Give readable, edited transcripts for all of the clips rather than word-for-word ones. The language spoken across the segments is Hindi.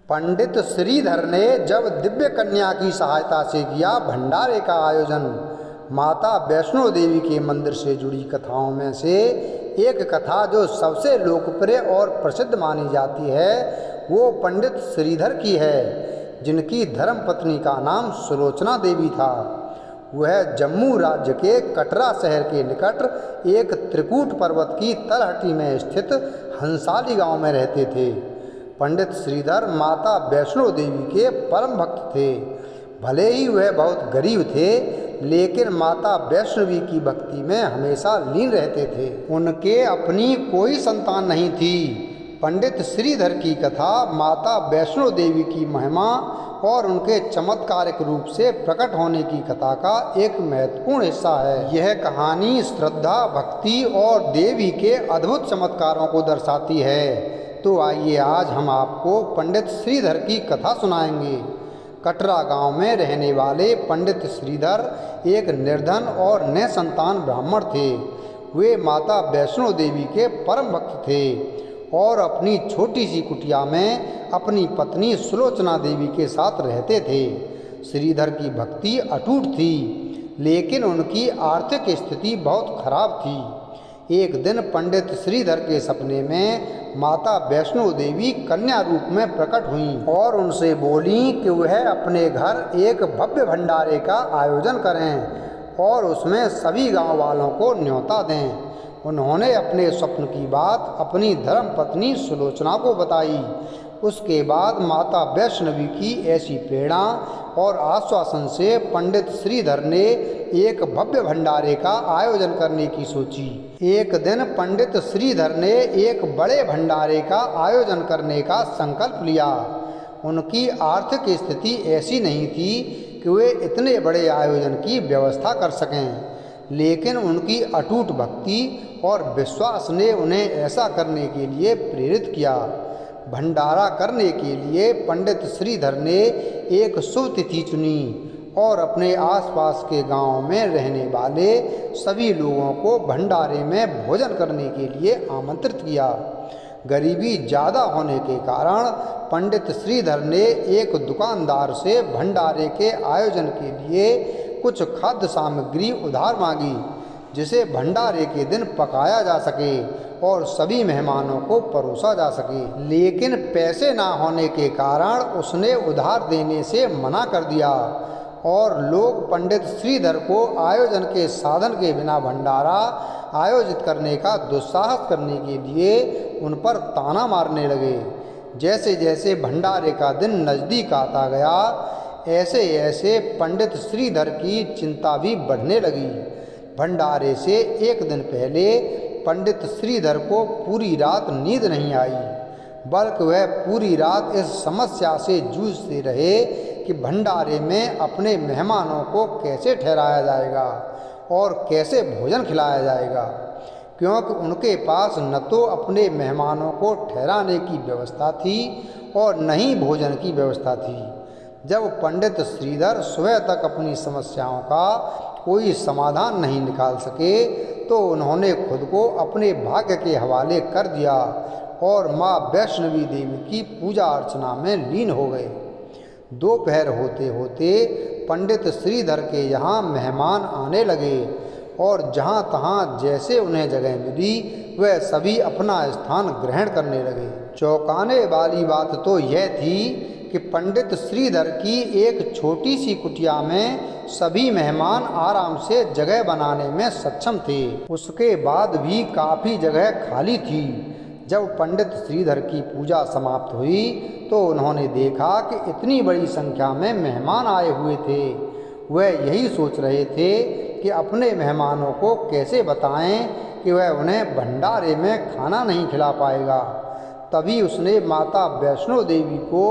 पंडित श्रीधर ने जब दिव्य कन्या की सहायता से किया भंडारे का आयोजन, माता वैष्णो देवी के मंदिर से जुड़ी कथाओं में से एक कथा जो सबसे लोकप्रिय और प्रसिद्ध मानी जाती है वो पंडित श्रीधर की है, जिनकी धर्मपत्नी का नाम सुलोचना देवी था। वह जम्मू राज्य के कटरा शहर के निकट एक त्रिकूट पर्वत की तलहटी में स्थित हंसाली गांव में रहते थे। पंडित श्रीधर माता वैष्णो देवी के परम भक्त थे। भले ही वह बहुत गरीब थे, लेकिन माता वैष्णवी की भक्ति में हमेशा लीन रहते थे। उनके अपनी कोई संतान नहीं थी। पंडित श्रीधर की कथा माता वैष्णो देवी की महिमा और उनके चमत्कारिक रूप से प्रकट होने की कथा का एक महत्वपूर्ण हिस्सा है। यह कहानी श्रद्धा, भक्ति और देवी के अद्भुत चमत्कारों को दर्शाती है। तो आइए आज हम आपको पंडित श्रीधर की कथा सुनाएंगे। कटरा गांव में रहने वाले पंडित श्रीधर एक निर्धन और निसंतान ब्राह्मण थे। वे माता वैष्णो देवी के परम भक्त थे और अपनी छोटी सी कुटिया में अपनी पत्नी सुलोचना देवी के साथ रहते थे। श्रीधर की भक्ति अटूट थी, लेकिन उनकी आर्थिक स्थिति बहुत खराब थी। एक दिन पंडित श्रीधर के सपने में माता वैष्णो देवी कन्या रूप में प्रकट हुईं और उनसे बोली कि वह अपने घर एक भव्य भंडारे का आयोजन करें और उसमें सभी गांव वालों को न्योता दें। उन्होंने अपने स्वप्न की बात अपनी धर्मपत्नी सुलोचना को बताई। उसके बाद माता वैष्णवी की ऐसी प्रेरणा और आश्वासन से पंडित श्रीधर ने एक भव्य भंडारे का आयोजन करने की सोची। एक दिन पंडित श्रीधर ने एक बड़े भंडारे का आयोजन करने का संकल्प लिया। उनकी आर्थिक स्थिति ऐसी नहीं थी कि वे इतने बड़े आयोजन की व्यवस्था कर सकें, लेकिन उनकी अटूट भक्ति और विश्वास ने उन्हें ऐसा करने के लिए प्रेरित किया। भंडारा करने के लिए पंडित श्रीधर ने एक शुभ तिथि चुनी और अपने आसपास के गांव में रहने वाले सभी लोगों को भंडारे में भोजन करने के लिए आमंत्रित किया। गरीबी ज़्यादा होने के कारण पंडित श्रीधर ने एक दुकानदार से भंडारे के आयोजन के लिए कुछ खाद्य सामग्री उधार मांगी, जिसे भंडारे के दिन पकाया जा सके और सभी मेहमानों को परोसा जा सके। लेकिन पैसे ना होने के कारण उसने उधार देने से मना कर दिया और लोग पंडित श्रीधर को आयोजन के साधन के बिना भंडारा आयोजित करने का दुस्साहस करने के लिए उन पर ताना मारने लगे। जैसे जैसे भंडारे का दिन नज़दीक आता गया, ऐसे ऐसे पंडित श्रीधर की चिंता भी बढ़ने लगी। भंडारे से एक दिन पहले पंडित श्रीधर को पूरी रात नींद नहीं आई, बल्कि वह पूरी रात इस समस्या से जूझते रहे कि भंडारे में अपने मेहमानों को कैसे ठहराया जाएगा और कैसे भोजन खिलाया जाएगा, क्योंकि उनके पास न तो अपने मेहमानों को ठहराने की व्यवस्था थी और न ही भोजन की व्यवस्था थी। जब पंडित श्रीधर सुबह तक अपनी समस्याओं का कोई समाधान नहीं निकाल सके तो उन्होंने खुद को अपने भाग्य के हवाले कर दिया और माँ वैष्णवी देवी की पूजा अर्चना में लीन हो गए। दोपहर होते होते पंडित श्रीधर के यहाँ मेहमान आने लगे और जहाँ तहाँ जैसे उन्हें जगह मिली वह सभी अपना स्थान ग्रहण करने लगे। चौंकाने वाली बात तो यह थी कि पंडित श्रीधर की एक छोटी सी कुटिया में सभी मेहमान आराम से जगह बनाने में सक्षम थे। उसके बाद भी काफ़ी जगह खाली थी। जब पंडित श्रीधर की पूजा समाप्त हुई तो उन्होंने देखा कि इतनी बड़ी संख्या में मेहमान आए हुए थे। वह यही सोच रहे थे कि अपने मेहमानों को कैसे बताएं कि वह उन्हें भंडारे में खाना नहीं खिला पाएगा। तभी उसने माता वैष्णो देवी को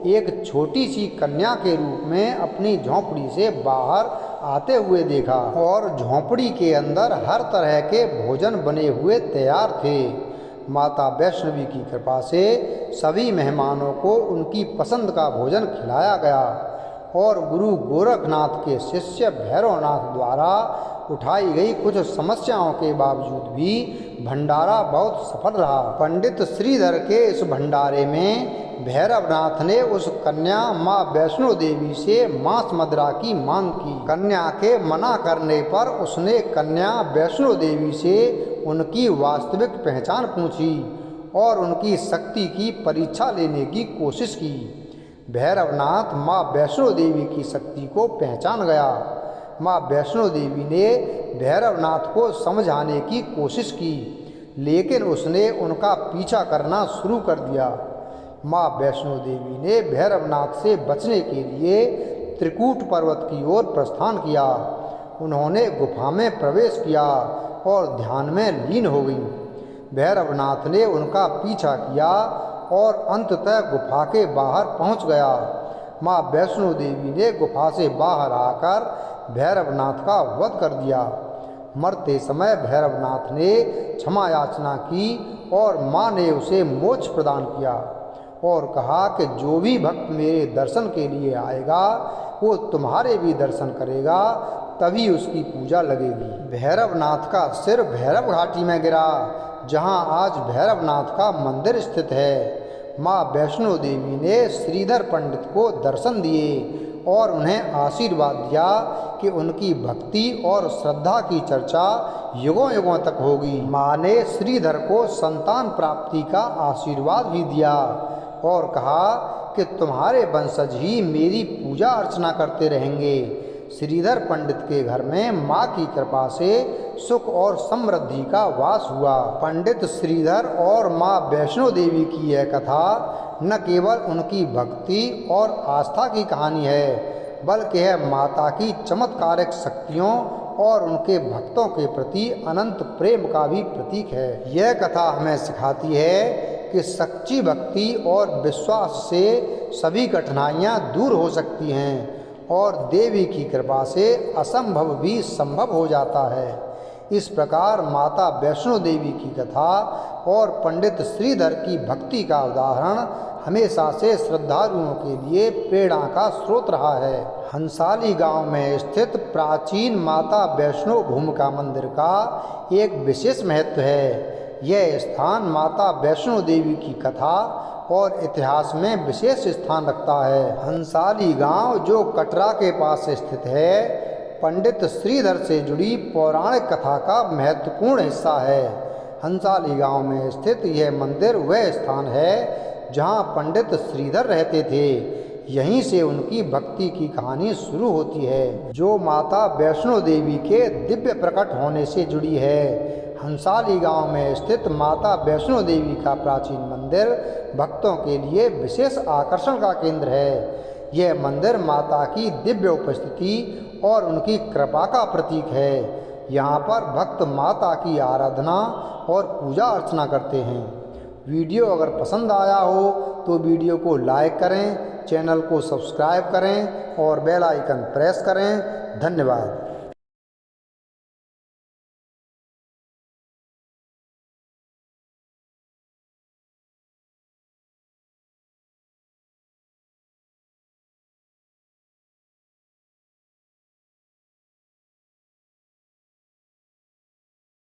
एक छोटी सी कन्या के रूप में अपनी झोंपड़ी से बाहर आते हुए देखा और झोंपड़ी के अंदर हर तरह के भोजन बने हुए तैयार थे। माता वैष्णवी की कृपा से सभी मेहमानों को उनकी पसंद का भोजन खिलाया गया और गुरु गोरखनाथ के शिष्य भैरवनाथ द्वारा उठाई गई कुछ समस्याओं के बावजूद भी भंडारा बहुत सफल रहा। पंडित श्रीधर के इस भंडारे में भैरवनाथ ने उस कन्या माँ वैष्णो देवी से मांस मदिरा की मांग की। कन्या के मना करने पर उसने कन्या वैष्णो देवी से उनकी वास्तविक पहचान पूछी और उनकी शक्ति की परीक्षा लेने की कोशिश की। भैरवनाथ माँ वैष्णो देवी की शक्ति को पहचान गया। माँ वैष्णो देवी ने भैरवनाथ को समझाने की कोशिश की, लेकिन उसने उनका पीछा करना शुरू कर दिया। माँ वैष्णो देवी ने भैरवनाथ से बचने के लिए त्रिकूट पर्वत की ओर प्रस्थान किया। उन्होंने गुफा में प्रवेश किया और ध्यान में लीन हो गईं। भैरवनाथ ने उनका पीछा किया और अंततः गुफा के बाहर पहुंच गया। माँ वैष्णो देवी ने गुफा से बाहर आकर भैरवनाथ का वध कर दिया। मरते समय भैरवनाथ ने क्षमा याचना की और माँ ने उसे मोक्ष प्रदान किया और कहा कि जो भी भक्त मेरे दर्शन के लिए आएगा वो तुम्हारे भी दर्शन करेगा, तभी उसकी पूजा लगेगी। भैरवनाथ का सिर भैरव घाटी में गिरा, जहाँ आज भैरवनाथ का मंदिर स्थित है। माँ वैष्णो देवी ने श्रीधर पंडित को दर्शन दिए और उन्हें आशीर्वाद दिया कि उनकी भक्ति और श्रद्धा की चर्चा युगों युगों तक होगी। माँ ने श्रीधर को संतान प्राप्ति का आशीर्वाद भी दिया और कहा कि तुम्हारे वंशज ही मेरी पूजा अर्चना करते रहेंगे। श्रीधर पंडित के घर में माँ की कृपा से सुख और समृद्धि का वास हुआ। पंडित श्रीधर और माँ वैष्णो देवी की यह कथा न केवल उनकी भक्ति और आस्था की कहानी है, बल्कि यह माता की चमत्कारिक शक्तियों और उनके भक्तों के प्रति अनंत प्रेम का भी प्रतीक है। यह कथा हमें सिखाती है कि सच्ची भक्ति और विश्वास से सभी कठिनाइयाँ दूर हो सकती हैं और देवी की कृपा से असंभव भी संभव हो जाता है। इस प्रकार माता वैष्णो देवी की कथा और पंडित श्रीधर की भक्ति का उदाहरण हमेशा से श्रद्धालुओं के लिए प्रेरणा का स्रोत रहा है। हंसाली गांव में स्थित प्राचीन माता वैष्णो भूमिका मंदिर का एक विशेष महत्व है। यह स्थान माता वैष्णो देवी की कथा और इतिहास में विशेष स्थान रखता है। हंसाली गांव, जो कटरा के पास स्थित है, पंडित श्रीधर से जुड़ी पौराणिक कथा का महत्वपूर्ण हिस्सा है। हंसाली गांव में स्थित यह मंदिर वह स्थान है जहां पंडित श्रीधर रहते थे। यहीं से उनकी भक्ति की कहानी शुरू होती है, जो माता वैष्णो देवी के दिव्य प्रकट होने से जुड़ी है। हंसाली गांव में स्थित माता वैष्णो देवी का प्राचीन मंदिर भक्तों के लिए विशेष आकर्षण का केंद्र है। यह मंदिर माता की दिव्य उपस्थिति और उनकी कृपा का प्रतीक है। यहाँ पर भक्त माता की आराधना और पूजा अर्चना करते हैं। वीडियो अगर पसंद आया हो तो वीडियो को लाइक करें, चैनल को सब्सक्राइब करें और बेल आइकन प्रेस करें। धन्यवाद।